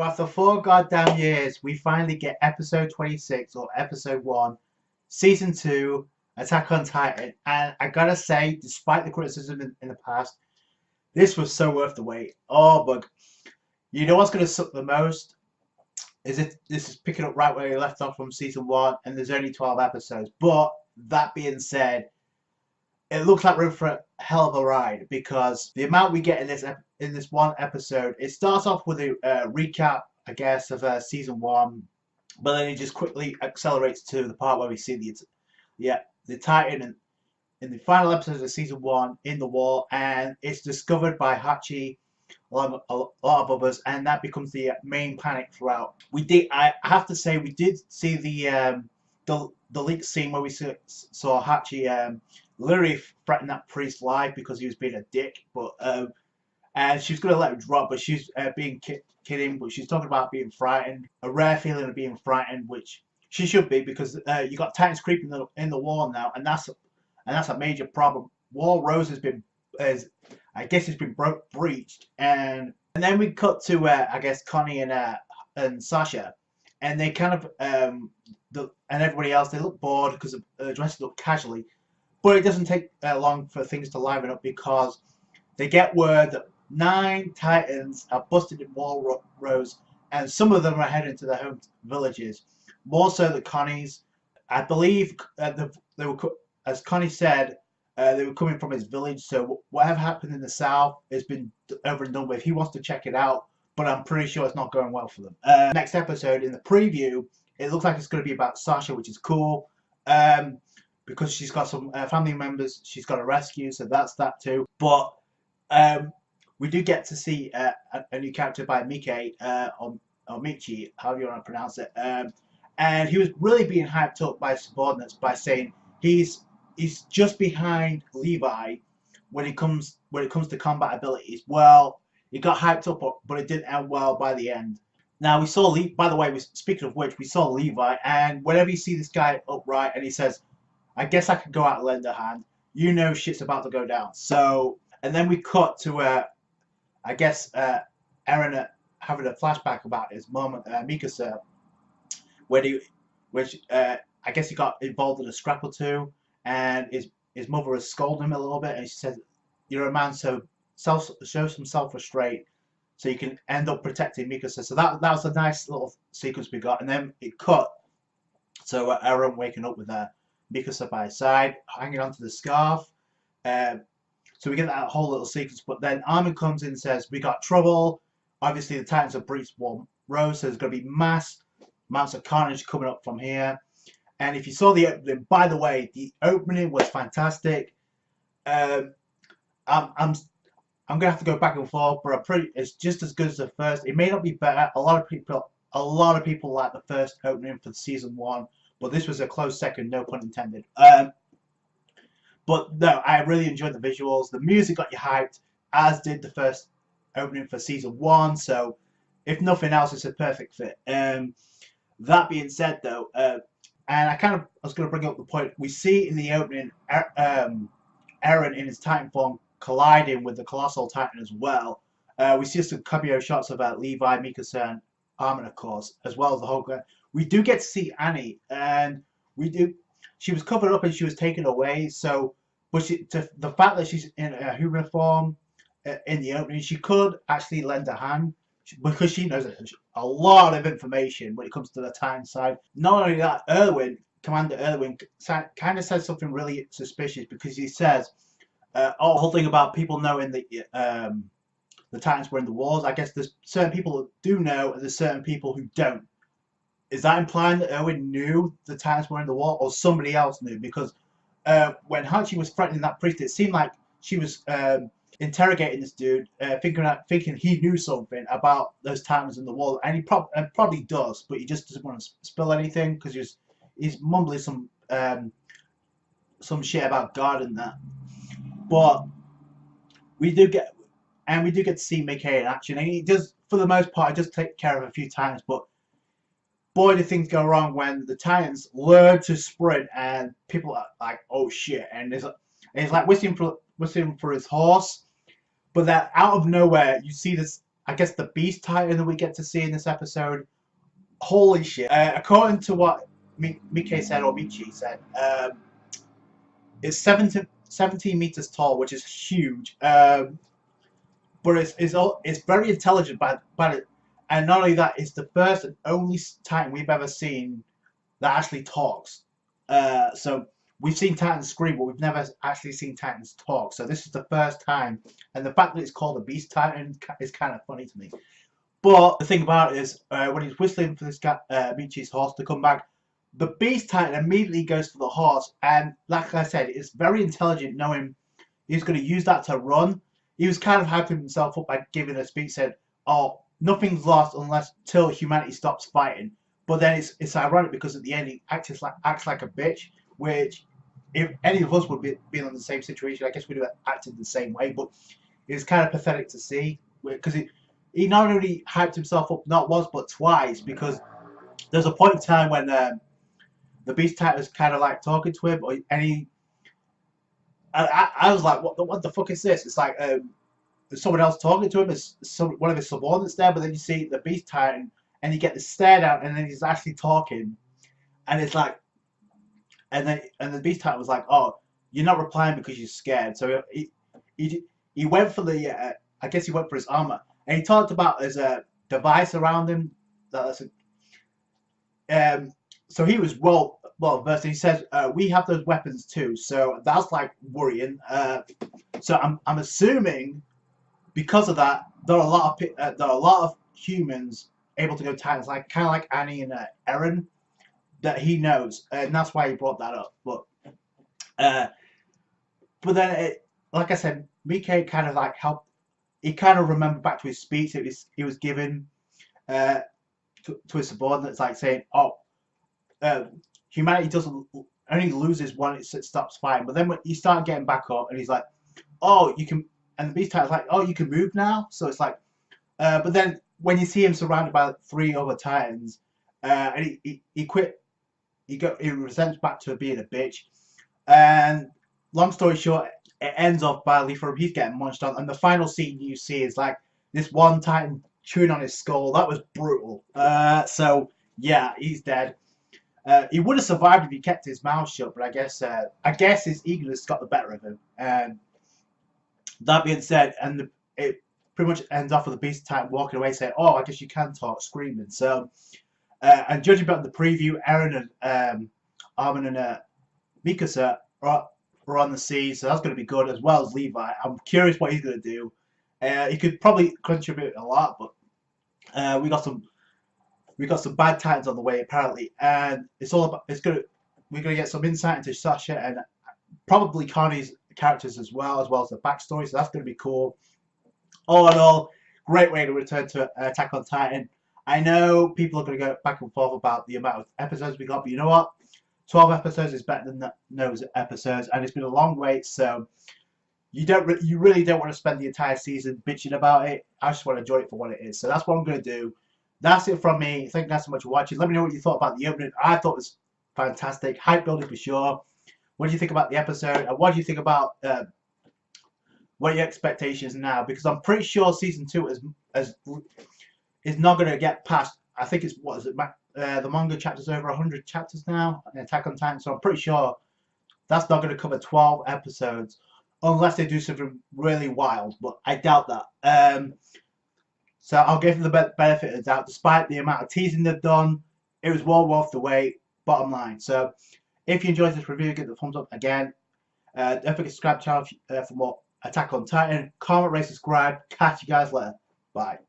So after 4 goddamn years, we finally get episode 26 or episode 1, season 2, Attack on Titan. And I gotta say, despite the criticism in the past, this was so worth the wait. Oh, but you know what's gonna suck the most? Is it this is picking up right where you left off from season 1, and there's only 12 episodes. But that being said, it looks like we're in for a hell of a ride because the amount we get in this one episode, it starts off with a recap, I guess, of season 1, but then it just quickly accelerates to the part where we see the Titan in the final episode of season 1 in the wall, and it's discovered by Hachi, a lot of others, and that becomes the main panic throughout. I have to say, we did see the leak scene where we saw Hachi literally threaten that priest live because he was being a dick, but and she's gonna let him drop, but she's being kidding, but she's talking about being frightened, a rare feeling of being frightened, which she should be because you got Titans creeping in the wall now, and that's a major problem. Wall Rose has been breached, and then we cut to I guess Connie and Sasha, and they kind of and everybody else, they look bored because the dresses look casually. But it doesn't take long for things to liven up because they get word that 9 Titans are busted in Wall Rose, and some of them are heading to their home villages. More so the Connie's. I believe they were, as Connie said, they were coming from his village. So whatever happened in the south has been over and done with. He wants to check it out, but I'm pretty sure it's not going well for them. Next episode in the preview, it looks like it's going to be about Sasha, which is cool. Because she's got some family members she's got to rescue, so that's that too. But we do get to see a new character by Mike, or Michi, however you want to pronounce it. And he was really being hyped up by subordinates by saying he's just behind Levi when it comes to combat abilities. Well, he got hyped up, but it didn't end well by the end. Now we saw by the way, speaking of which, we saw Levi, and whenever you see this guy upright and he says, I guess I could go out and lend a hand, you know shit's about to go down. So, and then we cut to I guess Eren having a flashback about his mom, Mikasa, which I guess he got involved in a scrap or two, and his mother was scolding him a little bit, and she said, "You're a man, so show some self-restraint, so you can end up protecting Mikasa." So that was a nice little sequence we got, and then it cut. So Eren waking up with Mikasa by his side, hanging onto the scarf. So we get that whole little sequence, but then Armin comes in and says, we got trouble. Obviously the Titans have breached Wall Rose, so there's going to be mass amounts of carnage coming up from here. And if you saw the opening, by the way, the opening was fantastic. I'm going to have to go back and forth, but it's just as good as the first. It may not be better. A lot of people like the first opening for season 1. But this was a close second, no pun intended. But no, I really enjoyed the visuals. The music got you hyped, as did the first opening for season 1. So, if nothing else, it's a perfect fit. That being said, though, and I was going to bring up the point we see in the opening, Eren in his Titan form colliding with the Colossal Titan as well. We see some cameo shots of Levi, Mikasa, and Armin, of course, as well as the whole. We do get to see Annie, and she was covered up and she was taken away. So, but the fact that she's in a human form in the opening, she could actually lend a hand because she knows a lot of information when it comes to the Titan side. Not only that, Commander Erwin, kind of says something really suspicious because he says, the whole thing about people knowing the Titans were in the walls. I guess there's certain people that do know, and there's certain people who don't. Is that implying that Erwin knew the Titans were in the wall, or somebody else knew? Because when Hachi was threatening that priest, it seemed like she was interrogating this dude, thinking he knew something about those Titans in the wall, and he probably does, but he just doesn't want to spill anything because he's mumbling some shit about God and that. But we do get to see Mickey in action, and he does, for the most part, he does take care of a few Titans, but boy, do things go wrong when the Titans learn to sprint and people are like, oh shit, and it's like whistling for his horse, but that out of nowhere you see this I guess, the Beast Titan that we get to see in this episode. Holy shit! According to what Mickey said, or Michi said, it's 17 meters tall, which is huge. But it's very intelligent by it, and not only that, it's the first and only Titan we've ever seen that actually talks. So we've seen Titans scream, but we've never actually seen Titans talk. So this is the first time, and the fact that it's called a Beast Titan is kind of funny to me. But the thing about it is, when he's whistling for this guy, Michi's horse to come back, the Beast Titan immediately goes for the horse, and like I said, it's very intelligent, knowing he's going to use that to run. He was kind of hyping himself up by giving a speech, said, "Oh, nothing's lost unless till humanity stops fighting." But then it's ironic because at the end he acts like a bitch, which if any of us would be in the same situation, I guess we'd have acted the same way. But it's kind of pathetic to see, because he not only hyped himself up not once but twice, because there's a point in time when the Beast Titan was kind of like talking to him, and I was like, what the fuck is this? It's like there's someone else talking to him. There's one of his subordinates there, but then you see the Beast Titan, and you get the stare down, and then he's actually talking, and it's like, and the Beast Titan was like, "Oh, you're not replying because you're scared." So he went for the I guess he went for his armor, and he talked about his device around him. So he was well versed. He says we have those weapons too, so that's like worrying. So I'm assuming because of that, there are a lot of humans able to go Titans, like kind of like Annie and Eren, that he knows, and that's why he brought that up. But then, like I said, Mickey kind of like helped. He kind of remembered back to his speech he was giving to his subordinates, like saying, "Oh, humanity doesn't only loses when it stops fighting." But then when he started getting back up, and he's like, "Oh, you can," and the Beast Titan's like, "Oh, you can move now." So it's like, but then when you see him surrounded by 3 other Titans, and he quit, he resents back to being a bitch, and long story short, it ends off badly for him. He's getting munched on, and the final scene you see is like this one Titan chewing on his skull. That was brutal. So yeah, he's dead. He would have survived if he kept his mouth shut, but I guess his eagerness got the better of him. And that being said, it pretty much ends off with the Beast Titan walking away, saying, "Oh, I guess you can talk," screaming. So, and judging by the preview, Eren and Armin and Mikasa are on the sea, so that's going to be good, as well as Levi. I'm curious what he's going to do. He could probably contribute a lot, but we got some bad Titans on the way apparently, and we're gonna get some insight into Sasha and probably Connie's characters as well as the backstory. So that's gonna be cool. All in all, great way to return to Attack on Titan. I know people are gonna go back and forth about the amount of episodes we got, but you know what? 12 episodes is better than those episodes, and it's been a long wait, so you really don't want to spend the entire season bitching about it. I just want to enjoy it for what it is. So that's what I'm gonna do. That's it from me. Thank you guys so much for watching. Let me know what you thought about the opening. I thought it was fantastic. Hype building for sure. What do you think about the episode? And what do you think about what are your expectations now? Because I'm pretty sure season 2 is not going to get past. I think it's the manga chapters over 100 chapters now. Attack on Titan. So I'm pretty sure that's not going to cover 12 episodes unless they do something really wild. But I doubt that. So I'll give them the benefit of the doubt. Despite the amount of teasing they've done, it was well worth the wait, bottom line. So if you enjoyed this review, give it a thumbs up again. Don't forget to subscribe to the channel for more Attack on Titan. Comment, rate, subscribe. Catch you guys later. Bye.